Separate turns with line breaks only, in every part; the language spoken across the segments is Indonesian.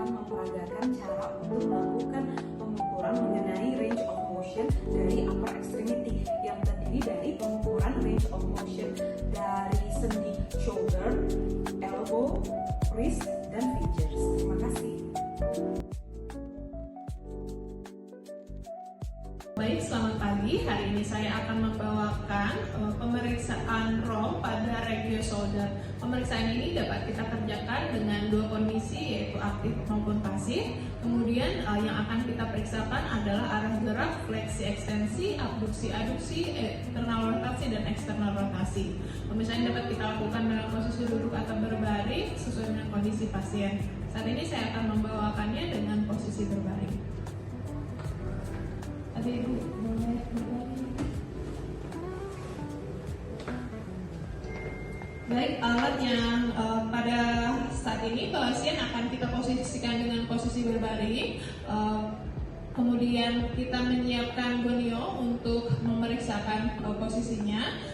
memperagakan cara untuk melakukan pengukuran mengenai range of motion dari upper extremity yang terdiri dari pengukuran range of motion dari sendi shoulder, elbow, wrist, dan fingers. Terima kasih.
Baik, selamat pagi. Hari ini saya akan membawakan pemeriksaan ROM pada regio shoulder. Pemeriksaan ini dapat kita kerjakan dengan dua kondisi, yaitu aktif maupun pasif. Kemudian yang akan kita periksakan adalah arah gerak, fleksi ekstensi, abduksi aduksi, internal rotasi, dan eksternal rotasi. Pemeriksaan dapat kita lakukan dalam posisi duduk atau berbaring sesuai dengan kondisi pasien. Saat ini saya akan membawakannya dengan posisi berbaring. Ibu boleh berbaring. Baik, alat yang pada saat ini pasien akan kita posisikan dengan posisi berbaring. Kemudian kita menyiapkan gonio untuk memeriksakan posisinya.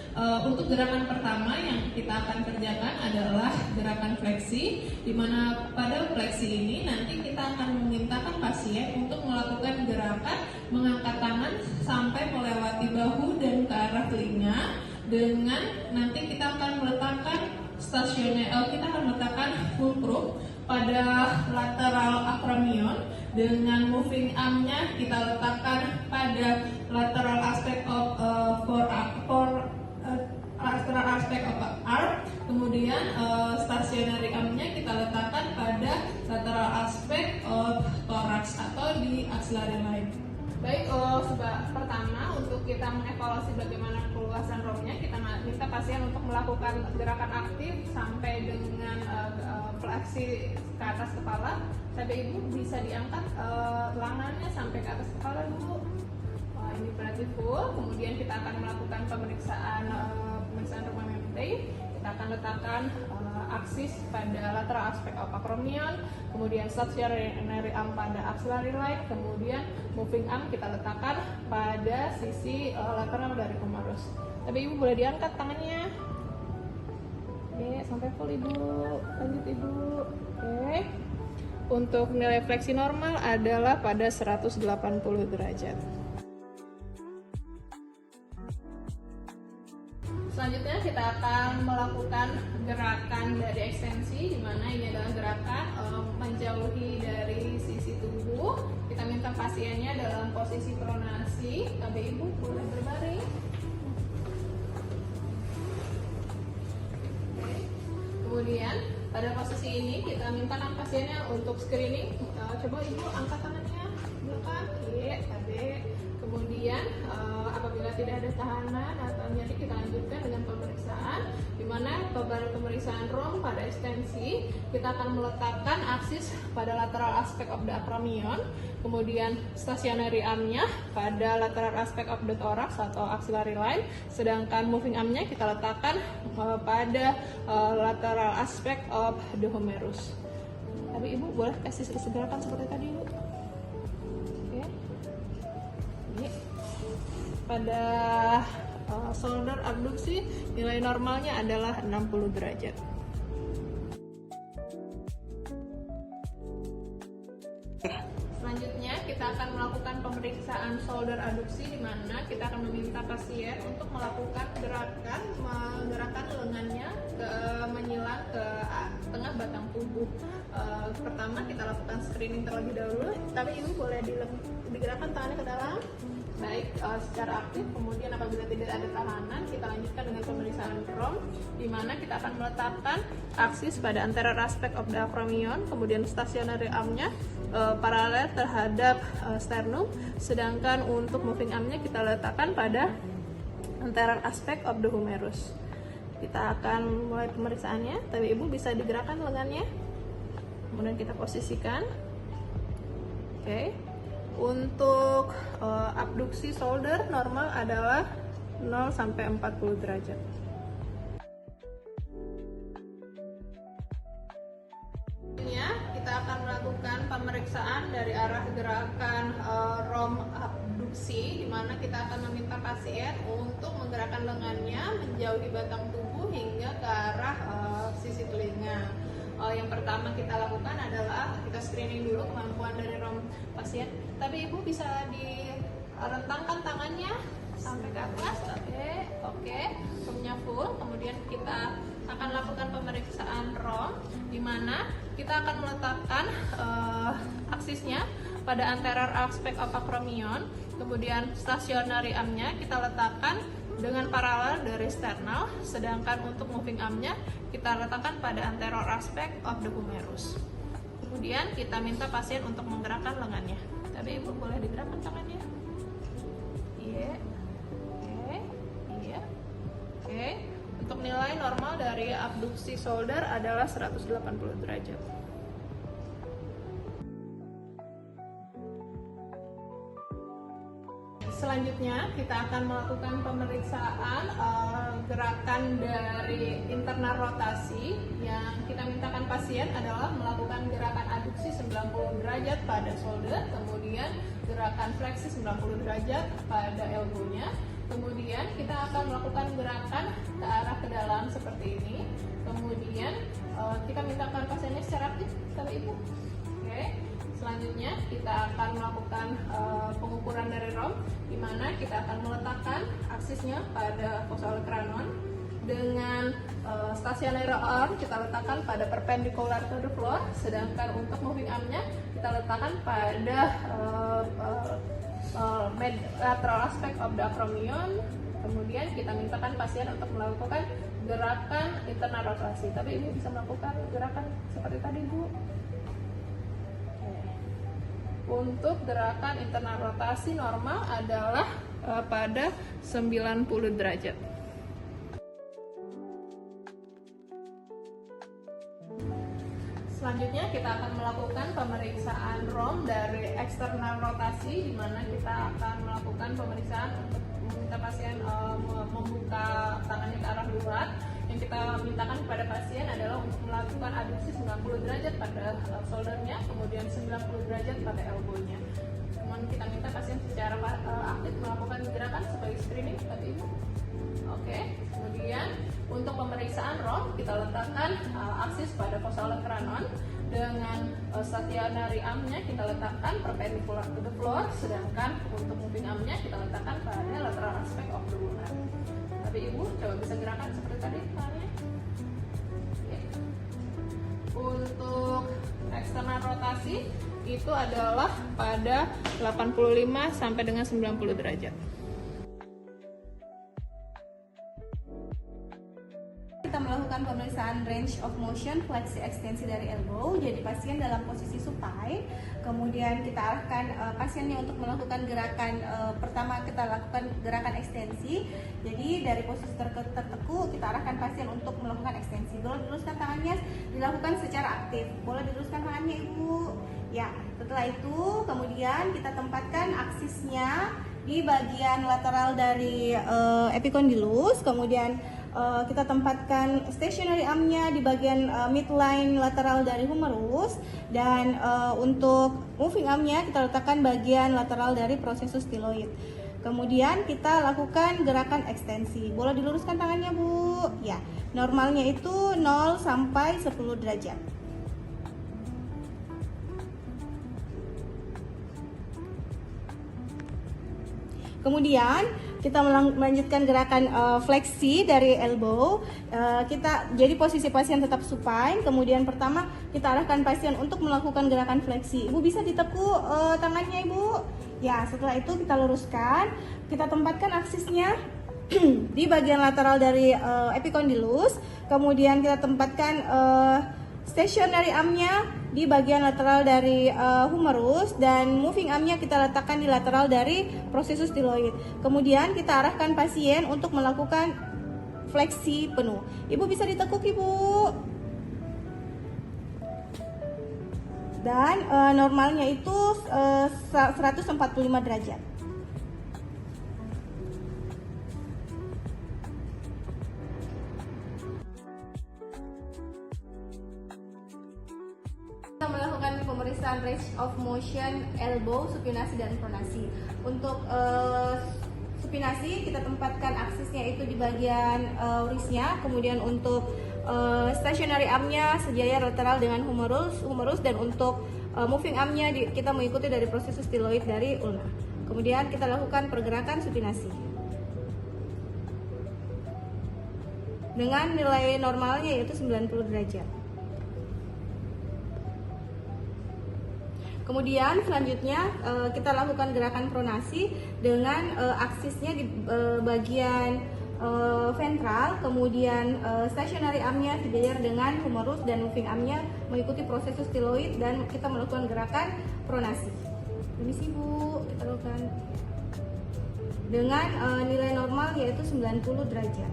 Untuk gerakan pertama yang kita akan kerjakan adalah gerakan fleksi, di mana pada fleksi ini nanti kita akan memintakan pasien untuk melakukan gerakan mengangkat tangan sampai melewati bahu dan ke arah telinga, dengan nanti kita akan meletakkan kita akan meletakkan fulcrum pada lateral acromion, dengan moving arm-nya kita letakkan pada lateral aspect of lateral aspect of arm, kemudian stationary arm-nya kita letakkan pada lateral aspect of thorax atau di axillary line. Baik, pertama untuk kita mengevaluasi bagaimana keluasan ROM-nya, kita minta pasien untuk melakukan gerakan aktif sampai dengan fleksi ke atas kepala. Sampai ibu bisa diangkat lengannya sampai ke atas kepala dulu. Ini berarti full. Kemudian kita akan melakukan pemeriksaan ROM membrane. Kita akan letakkan aksis pada lateral aspect of acromion, kemudian stationary arm pada axillary line, kemudian moving arm kita letakkan pada sisi lateral dari humerus. Tapi ibu boleh diangkat tangannya. Oke, sampai full ibu. Lanjut ibu. Oke. Untuk nilai fleksi normal adalah pada 180 derajat. Selanjutnya kita akan melakukan gerakan dari ekstensi, di mana ini adalah gerakan menjauhi dari sisi tubuh. Kita minta pasiennya dalam posisi pronasi. KB ibu boleh berbaring. Kemudian pada posisi ini kita mintakan pasiennya untuk screening. Coba ibu angkat tangannya belakang, KB. Kemudian apabila tidak ada tahanan atau nyeri, kita lanjutkan dengan pemeriksaan, di mana pada pemeriksaan ROM pada ekstensi kita akan meletakkan aksis pada lateral aspect of the acromion, kemudian stationary arm-nya pada lateral aspect of the thorax atau axillary line, sedangkan moving arm-nya kita letakkan pada lateral aspect of the humerus. Tapi ibu boleh kasih gerakan seperti tadi ibu. Pada shoulder abduksi nilai normalnya adalah 60 derajat. Selanjutnya kita akan melakukan pemeriksaan shoulder abduksi, di mana kita akan meminta pasien untuk melakukan menggerakkan lengannya menyilang ke tengah batang tubuh. Pertama kita lakukan screening terlebih dahulu, tapi ibu boleh digerakkan tangannya ke dalam. Baik, secara aktif. Kemudian apabila tidak ada tahanan, kita lanjutkan dengan pemeriksaan ROM, di mana kita akan meletakkan aksis pada anterior aspect of the acromion, kemudian stationary arm-nya paralel terhadap sternum, sedangkan untuk moving arm-nya kita letakkan pada anterior aspect of the humerus. Kita akan mulai pemeriksaannya, tapi ibu bisa digerakkan lengannya, kemudian kita posisikan. Oke. Untuk abduksi shoulder normal adalah 0 sampai 40 derajat. Kita akan melakukan pemeriksaan dari arah gerakan ROM abduksi, di mana kita akan meminta pasien untuk menggerakkan lengannya menjauhi batang tubuh hingga ke arah sisi telinga. Yang pertama kita lakukan adalah kita screening dulu kemampuan dari ROM pasien. Tapi ibu bisa direntangkan tangannya sampai ke atas. Oke, ROM-nya full. Kemudian kita akan lakukan pemeriksaan ROM, di mana kita akan meletakkan aksisnya pada anterior aspect of acromion. Kemudian stationary arm-nya kita letakkan dengan paralel dari sternal, sedangkan untuk moving arm-nya kita letakkan pada anterior aspect of the humerus. Kemudian kita minta pasien untuk menggerakkan lengannya. Tapi ibu boleh digerakkan tangannya. Iya. Oke. Untuk nilai normal dari abduksi shoulder adalah 180 derajat. Selanjutnya kita akan melakukan pemeriksaan gerakan dari internal rotasi. Yang kita mintakan pasien adalah melakukan gerakan aduksi 90 derajat pada shoulder, kemudian gerakan fleksi 90 derajat pada elbow-nya. Kemudian kita akan melakukan gerakan ke arah ke dalam seperti ini. Kemudian kita mintakan pasiennya secara aktif sama ibu. Oke. Selanjutnya kita akan melakukan pengukuran dari ROM, di mana kita akan meletakkan aksisnya pada fossa cranium dengan stationary arm kita letakkan pada perpendicular to the floor, sedangkan untuk moving arm-nya kita letakkan pada lateral aspect of the acromion. Kemudian kita mintakan pasien untuk melakukan gerakan internal rotasi. Tapi ibu bisa melakukan gerakan seperti tadi, Bu. Untuk gerakan internal rotasi normal adalah pada 90 derajat. Selanjutnya kita akan melakukan pemeriksaan ROM dari eksternal rotasi, di mana kita akan melakukan pemeriksaan untuk meminta pasien membuka tangannya ke arah luar. Yang kita mintakan kepada pasien adalah untuk melakukan aduksi 90 derajat pada shouldernya, kemudian 90 derajat pada elbow-nya. Kemudian kita minta pasien secara aktif melakukan gerakan sebagai screening seperti itu. Oke. Kemudian untuk pemeriksaan ROM kita letakkan aksis pada fossa cranium dengan stationary arm-nya kita letakkan perpendicular to the floor, sedangkan untuk moving arm-nya kita letakkan pada lateral aspect of the ulnar. Tapi ibu coba bisa gerakan seperti tadi tangannya. Untuk eksternal rotasi itu adalah pada 85 sampai dengan 90 derajat.
Kita melakukan pemeriksaan range of motion fleksi ekstensi dari elbow. Jadi pasien dalam posisi supine, kemudian kita arahkan pasiennya untuk melakukan gerakan pertama kita lakukan gerakan ekstensi. Jadi dari posisi terteku kita arahkan pasien untuk melakukan ekstensi. Boleh diluruskan tangannya, dilakukan secara aktif. Boleh diluruskan tangannya ibu. Ya, setelah itu kemudian kita tempatkan aksisnya di bagian lateral dari epicondylus, kemudian kita tempatkan stationary arm-nya di bagian midline lateral dari humerus, dan untuk moving arm-nya kita letakkan bagian lateral dari processus styloid. Kemudian kita lakukan gerakan ekstensi. Boleh diluruskan tangannya, Bu. Ya, normalnya itu 0 sampai 10 derajat. Kemudian kita melanjutkan gerakan fleksi dari elbow. Jadi posisi pasien tetap supine. Kemudian pertama kita arahkan pasien untuk melakukan gerakan fleksi. Ibu bisa ditekuk tangannya, Ibu. Ya, setelah itu kita luruskan. Kita tempatkan aksisnya di bagian lateral dari epicondylus. Kemudian kita tempatkan stationary arm-nya di bagian lateral dari humerus, dan moving arm-nya kita letakkan di lateral dari processus styloid. Kemudian kita arahkan pasien untuk melakukan fleksi penuh. Ibu bisa ditekuk, Ibu. Dan normalnya itu 145 derajat. Kita melakukan pemeriksaan range of motion elbow, supinasi dan pronasi. Untuk supinasi kita tempatkan aksisnya itu di bagian wrisnya, kemudian untuk stationary arm-nya sejaya lateral dengan humerus, dan untuk moving arm-nya kita mengikuti dari proses stiloid dari ulna. Kemudian kita lakukan pergerakan supinasi dengan nilai normalnya yaitu 90 derajat. Kemudian selanjutnya kita lakukan gerakan pronasi dengan aksisnya di bagian ventral, kemudian stationary arm-nya sejajar dengan humerus dan moving arm-nya mengikuti proses stiloid dan kita melakukan gerakan pronasi. Permisi Bu, kita lakukan dengan nilai normal yaitu 90 derajat.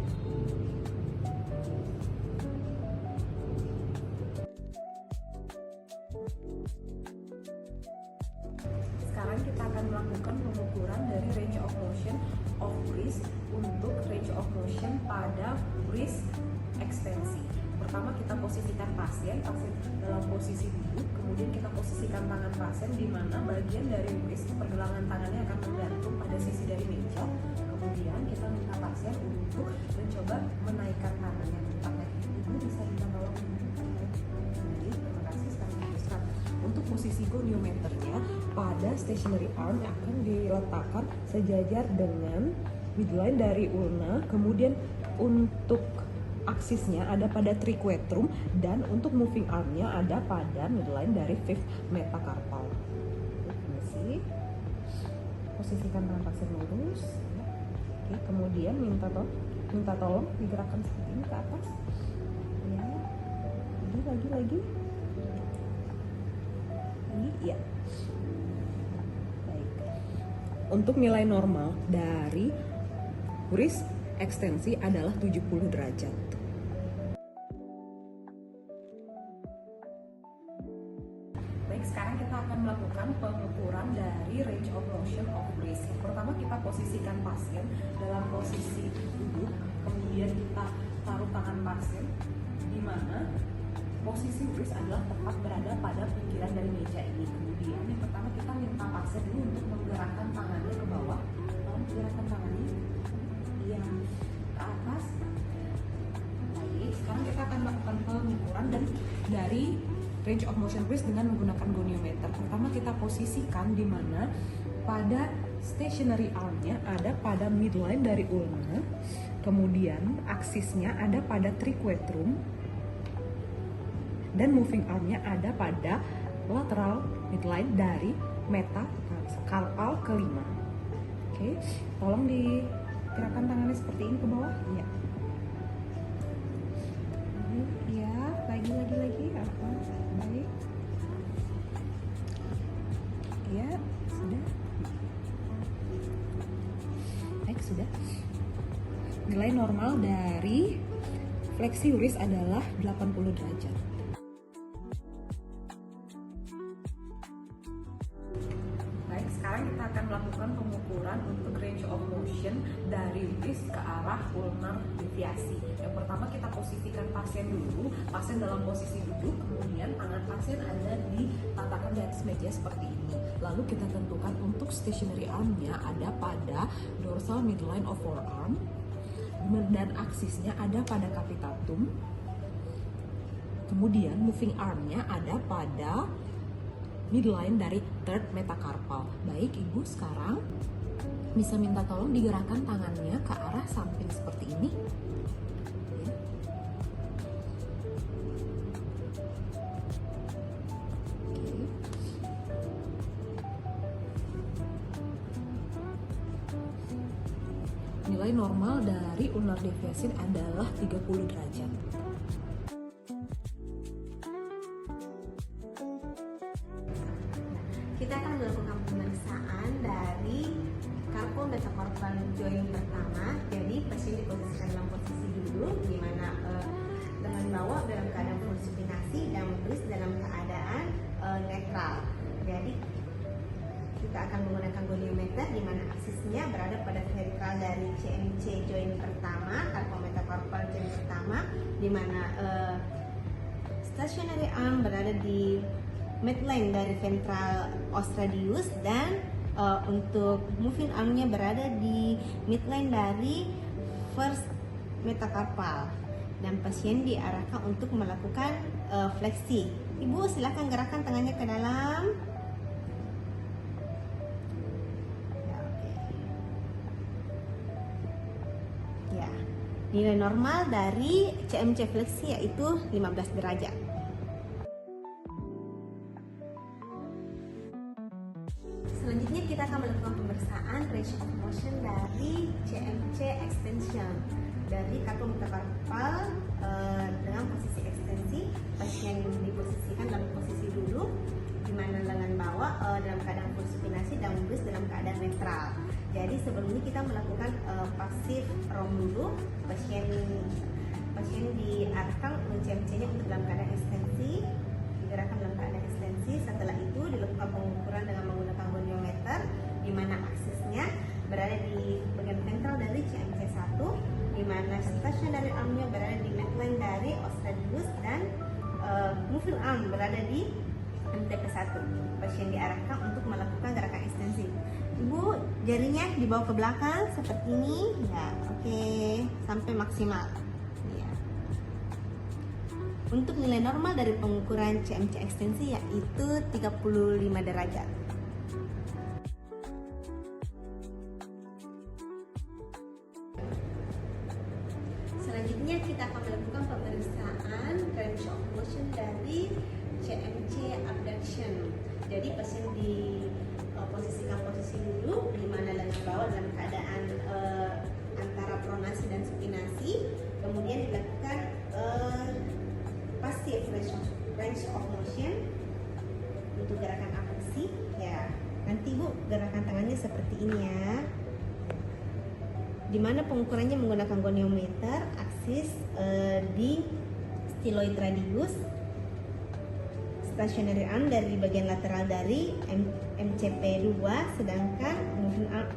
Sekarang kita akan melakukan pengukuran dari range of motion of wrist untuk range of motion pada wrist ekstensi. Pertama kita posisikan pasien dalam posisi duduk, kemudian kita posisikan tangan pasien di mana bagian dari wrist pergelangan tangannya akan menggantung pada sisi dari meja. Kemudian kita minta pasien untuk mencoba menaikkan tangannya. Ibu bisa minta tolong. Terima kasih. Sekarang teruskan. Untuk posisi goniometernya pada stationary arm akan diletakkan sejajar dengan midline dari ulna, kemudian untuk aksisnya ada pada triquetrum dan untuk moving armnya ada pada midline dari fifth metacarpal. Posisikan tangan pasien lurus. Oke, kemudian minta tolong digerakkan seperti ini ke atas. Ya, lagi. Iya. Baik. Untuk nilai normal dari wrist ekstensi adalah 70 derajat. Baik, sekarang kita akan melakukan pengukuran dari range of motion of wrist. Pertama kita posisikan pasien dalam posisi duduk, kemudian kita taruh tangan pasien di mana posisi wrist adalah tepat berada pada pinggiran dari meja ini. Kemudian yang pertama kita minta pasien ini untuk menggerakkan tangannya ke bawah. Tolong gerakan tangannya. Iya, ke atas. Baik, sekarang kita akan melakukan pengukuran dan dari range of motion wrist dengan menggunakan goniometer. Pertama kita posisikan di mana pada stationary arm-nya ada pada midline dari ulna, kemudian aksisnya ada pada triquetrum, dan moving arm-nya ada pada lateral midline dari metacarpal kelima. Oke, tolong digerakkan tangannya seperti ini ke bawah. Iya. Iya, lagi. Baik. Iya, sudah. Baik, sudah. Nilai normal dari fleksi wrist adalah 80 derajat. Baik, sekarang kita akan melakukan pengukuran untuk range of motion dari wrist ke arah ulnar deviasi. Yang pertama kita posisikan pasien dulu, pasien dalam posisi duduk, kemudian tangan pasien ada diletakkan di atas meja seperti ini. Lalu kita tentukan untuk stationary arm-nya ada pada dorsal midline of forearm dan aksisnya ada pada capitatum. Kemudian moving arm-nya ada pada midline dari third metacarpal. Baik, Ibu sekarang bisa minta tolong digerakkan tangannya ke arah samping seperti ini. Ya. Oke. Nilai normal dari ulnar deviation adalah 30 derajat.
Kita akan melakukan pemeriksaan dari carpal metacarpal joint pertama. Jadi pasien diposisikan dalam posisi duduk, di mana dengan bawah dalam keadaan full supinasi dan wrist dalam keadaan netral. Jadi kita akan menggunakan goniometer di mana aksisnya berada pada ventral dari CMC joint pertama, carpal metacarpal joint pertama, di mana stationary arm berada di midline dari ventral os radius dan untuk moving arm-nya berada di midline dari first metacarpal, dan pasien diarahkan untuk melakukan fleksi Ibu silakan gerakkan tangannya ke dalam. Ya, oke. Ya, nilai normal dari CMC fleksi yaitu 15 derajat. Selanjutnya kita akan melakukan pemeriksaan range of motion dari CMC extension dari kartu metakarpal dengan posisi ekstensi. Pasien diposisikan dalam posisi duduk di mana lengan bawah dalam keadaan full supinasi dan bus dalam keadaan netral. Jadi sebelumnya kita melakukan pasif rom dulu. Pasien diarahkan CMC-nya untuk dalam keadaan ekstensi, digerakkan dalam keadaan ekstensi. Setelah itu dilakukan pengukuran dengan menggunakan goniometer di mana aksisnya berada di bagian ventral dari CMC 1, di mana stationary armnya berada di midline dari ostradius dan moving arm berada di MTP 1. Pasien diarahkan untuk melakukan gerakan ekstensi. Ibu jarinya dibawa ke belakang seperti ini, ya, oke, sampai maksimal. Ya. Untuk nilai normal dari pengukuran CMC ekstensi yaitu 35 derajat. Selanjutnya kita akan melakukan pemeriksaan range of motion dari CMC abduction. Jadi pasien diposisikan posisi duduk di mana lengan bawah dalam keadaan antara pronasi dan supinasi. Kemudian dilakukan pasif range of motion untuk gerakan abduksi. Ya, nanti Bu gerakan tangannya seperti ini ya. Dimana pengukurannya menggunakan goniometer, aksis di styloid radius, stationary arm dari bagian lateral dari MCP 2, sedangkan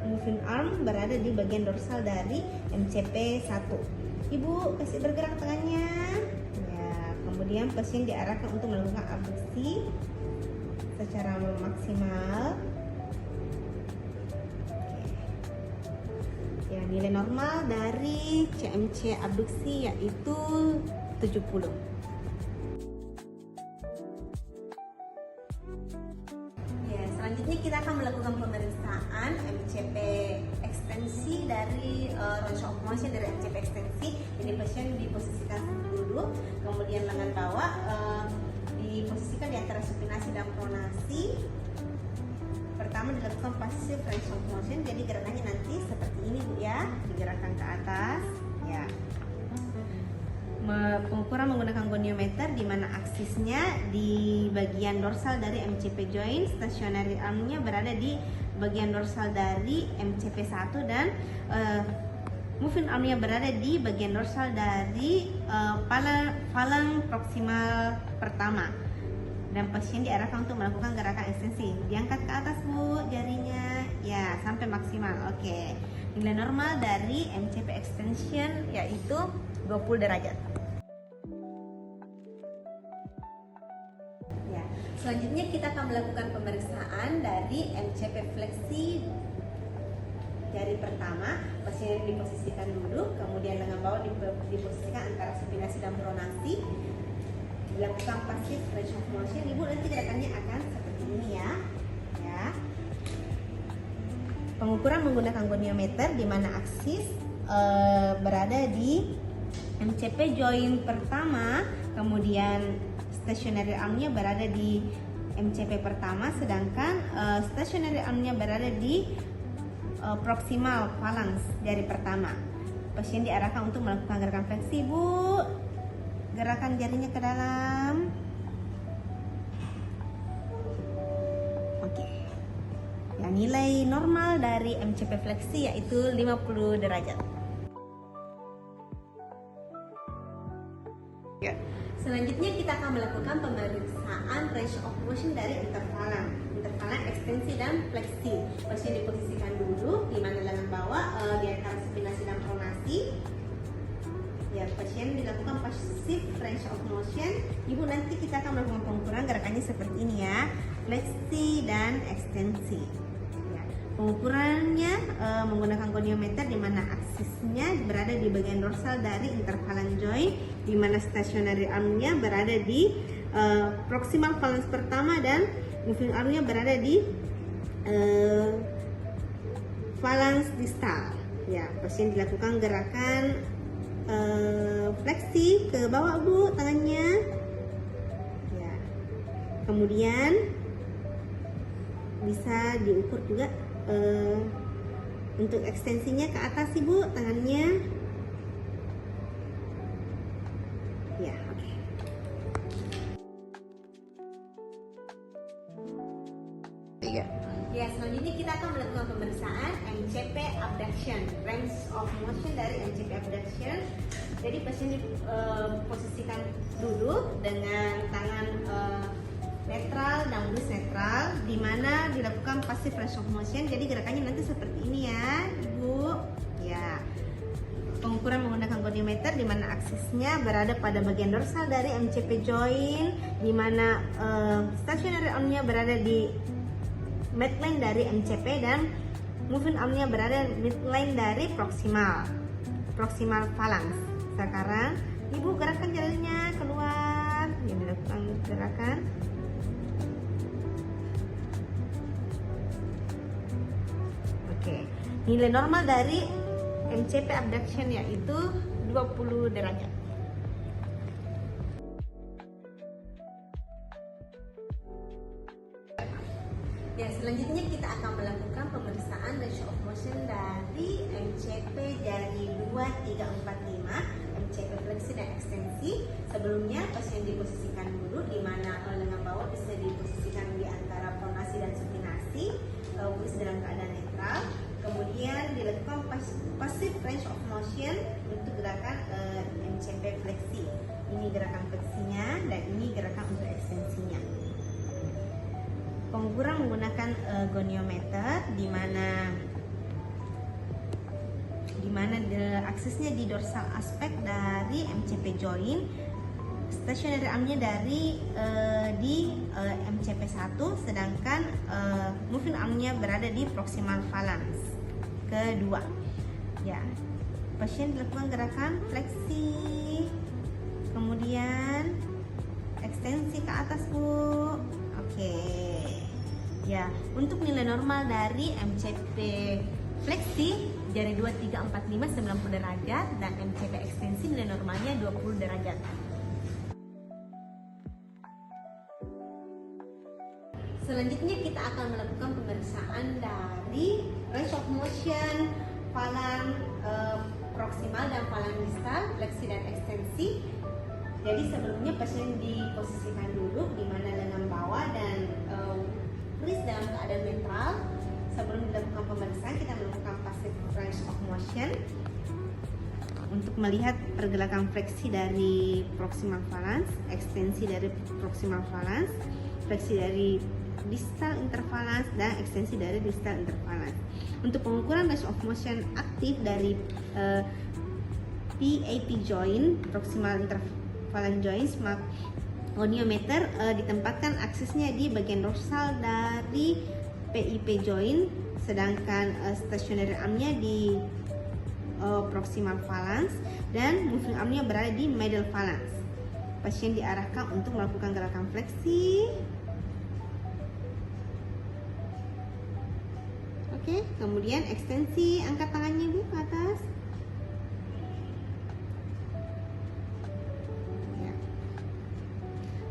moving arm berada di bagian dorsal dari MCP 1. Ibu kasih bergerak tangannya. Ya, kemudian pasien diarahkan untuk melakukan abduksi secara maksimal. Ya, nilai normal dari CMC abduksi yaitu 70. Ya, selanjutnya kita akan melakukan pemeriksaan MCP ekstensi dari range of motion dari MCP ekstensi. Jadi pasien diposisikan duduk, kemudian lengan bawah diposisikan di antara supinasi dan pronasi. Pertama dilakukan passive range of motion, jadi gerakannya nanti seperti ini Bu ya, digerakkan ke atas ya. Pengukuran menggunakan goniometer di mana aksisnya di bagian dorsal dari MCP joint, stationary armnya berada di bagian dorsal dari MCP 1 dan moving armnya berada di bagian dorsal dari phalanx proximal pertama. Dan pasien diarahkan untuk melakukan gerakan ekstensi. Diangkat ke atas Bu jarinya, ya, sampai maksimal. Oke. Nilai normal dari MCP extension yaitu 20 derajat. Ya, selanjutnya kita akan melakukan pemeriksaan dari MCP fleksi jari pertama. Pasien diposisikan duduk, kemudian lengan bawah diposisikan antara supinasi dan pronasi. Dilakukan pasif range of motion. Ibu nanti gerakannya akan seperti ini ya. Pengukuran menggunakan goniometer di mana aksis berada di MCP joint pertama, kemudian stationary armnya berada di MCP pertama, sedangkan stationary armnya berada di proximal phalanx jari pertama. Pasien diarahkan untuk melakukan gerakan fleksi Bu. Gerakan jarinya ke dalam. Oke. Ya, nilai normal dari MCP fleksi yaitu 50 derajat. Ya. Selanjutnya kita akan melakukan pemeriksaan range of motion dari interphalanx ekstensi dan fleksi. Pasien diposisikan duduk di mana lengan bawah di antara supinasi dan pronasi. Ya, pasien dilakukan passive range of motion. Ibu nanti kita akan melakukan pengukuran gerakannya seperti ini ya, fleksi dan ekstensi. Ya, pengukurannya menggunakan goniometer di mana aksisnya berada di bagian dorsal dari interphalanx joint, di mana stationary armnya berada di proximal phalanx pertama dan moving armnya berada di phalanx distal. Ya, pasien dilakukan gerakan fleksi ke bawah Bu tangannya. Ya. Kemudian bisa diukur juga untuk ekstensinya ke atas Ibu tangannya. Ya, oke. Ya, selanjutnya kita akan melakukan pemeriksaan MCP abduction, range of motion dari MCP abduction. Jadi pasien diposisikan duduk dengan tangan netral dan wrist netral, di mana dilakukan passive range of motion. Jadi gerakannya nanti seperti ini ya, Ibu. Ya. Pengukuran menggunakan goniometer, di mana aksisnya berada pada bagian dorsal dari MCP joint, di mana stationary armnya berada di midline dari MCP dan moving armnya berada midline dari proximal phalanx. Sekarang Ibu gerakan jarinya keluar, ini dilakukan gerakan. Oke, nilai normal dari MCP abduction yaitu 20 derajat. Ya, selanjutnya kita akan melakukan pemeriksaan range of motion dari MCP jari 2, 3, 4, 5, MCP fleksi dan ekstensi. Sebelumnya pasien diposisikan dulu, di mana lengan bawah bisa diposisikan di antara pronasi dan supinasi, wrist dalam keadaan netral. Kemudian dilakukan passive range of motion untuk gerakan MCP fleksi. Ini gerakan fleksinya dan ini gerakan untuk ekstensinya. Pengukuran menggunakan goniometer, di mana aksesnya di dorsal aspek dari MCP joint, stationary armnya dari di MCP 1, sedangkan moving armnya berada di proximal phalanx kedua. Ya, pasien dilakukan gerakan fleksi, kemudian ekstensi ke atas Bu. Oke. Ya, untuk nilai normal dari MCP fleksi jari 2, 3, 4, 5 90 derajat dan MCP ekstensi nilai normalnya 20 derajat. Selanjutnya kita akan melakukan pemeriksaan dari range of motion phalanx proximal dan phalanx distal, fleksi dan ekstensi. Jadi sebelumnya pasien diposisikan duduk, di mana lengan bawah dan wrist dalam keadaan netral. Sebelum dilakukan pemeriksaan, kita melakukan passive range of motion untuk melihat pergerakan fleksi dari proximal phalanx, ekstensi dari proximal phalanx, fleksi dari distal interphalanx dan ekstensi dari distal interphalanx. Untuk pengukuran range of motion aktif dari PAP joint, proximal interphalanx joint, goniometer ditempatkan aksesnya di bagian dorsal dari PIP joint, sedangkan stationary armnya di proximal phalanx dan moving armnya berada di middle phalanx. Pasien diarahkan untuk melakukan gerakan fleksi. Oke, kemudian ekstensi, angkat tangannya Bu ke atas. Ya.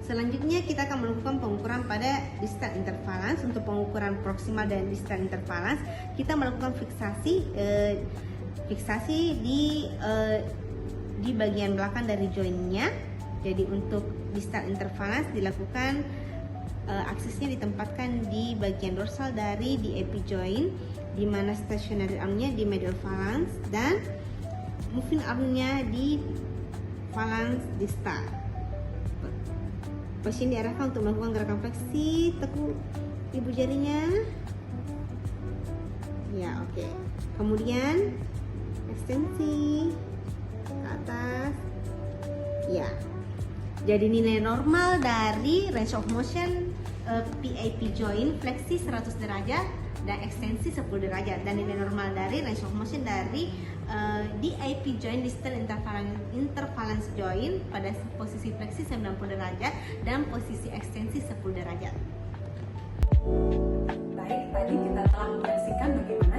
Selanjutnya kita akan melakukan pengukuran pada distal interphalanx. Untuk pengukuran proximal dan distal interphalanx, kita melakukan fiksasi di bagian belakang dari jointnya. Jadi untuk distal interphalanx dilakukan aksesnya ditempatkan di bagian dorsal dari DAP joint, di mana stationary armnya di middle phalanx dan moving armnya di phalanx distal. Pasien diarahkan untuk melakukan gerakan fleksi, tekuk ibu jarinya. Ya, oke. Kemudian ekstensi ke atas. Ya. Jadi nilai normal dari range of motion PAP joint fleksi 100 derajat dan ekstensi 10 derajat, dan nilai normal dari range of motion dari DIP joint, distal intervalence joint pada posisi fleksi 90 derajat dan posisi ekstensi 10 derajat.
Baik, tadi kita telah menyaksikan bagaimana